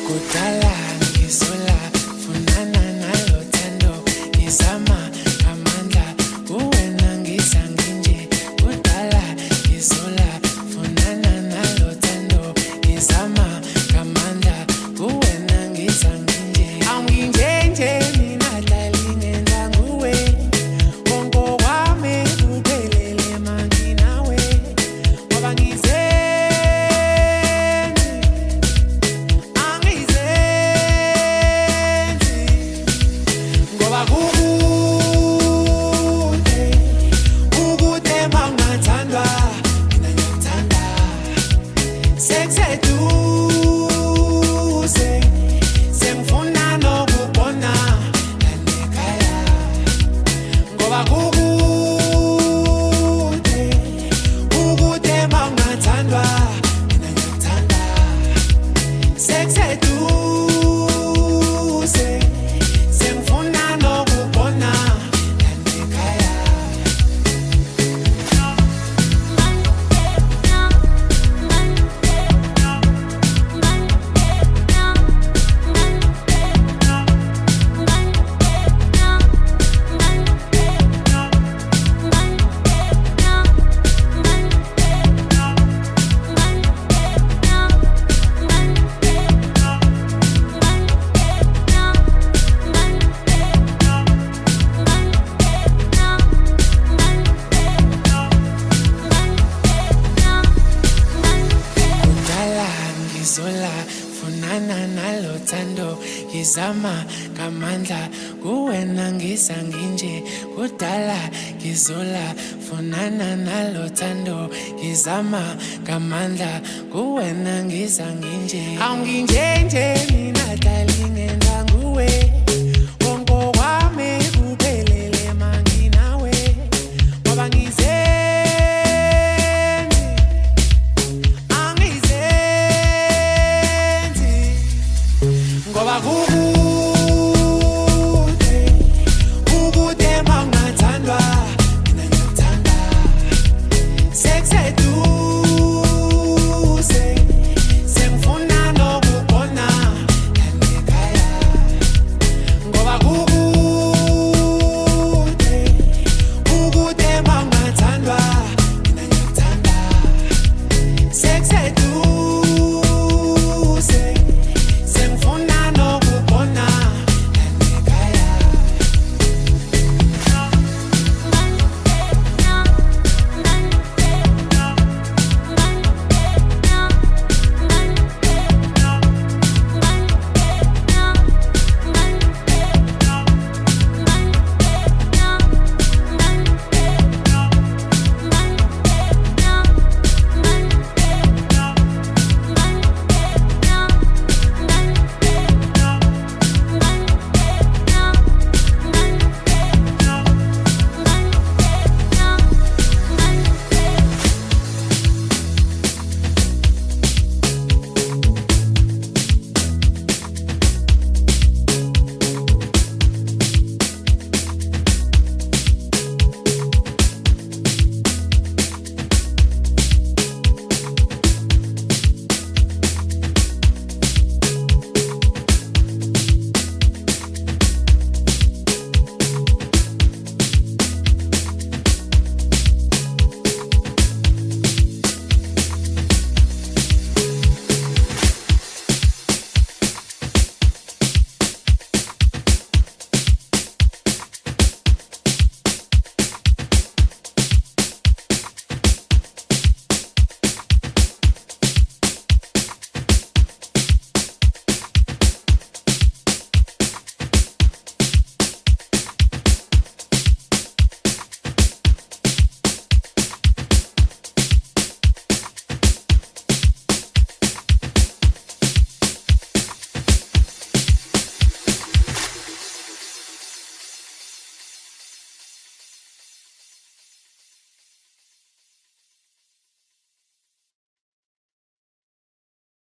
Kudala, ngizula, funana nalo thando, ngizama, ngamandla, kuwena ngiza nginje. Kudala, ngizula, funana nalo thando, ngizama, ngamandla, kuwena ngiza nginje. Angizenzi, mina dali, ngiyenza nguwe. Konke okwami, kuphelele, manginawe. Ngoba ngizenzi. Kukude mangathandwa, mina ngiyak'thanda. Sekuseduze, seng'funa nokuk'bona, ekhaya. Ngoba kukude mangathandwa, mina ngiyak'thanda. Sekuseduze, seng'funa nokuk'bona, ekhaya. Kudala, ngizula, funana nalo thando, ngizama, ngamandla, kuwena ngiza nginje. Kudala, ngizula, funana nalo thando, ngizama, ngamandla, kuwena ngiza nginje. Angizenzi, mina dali, ngiyenza nguwe.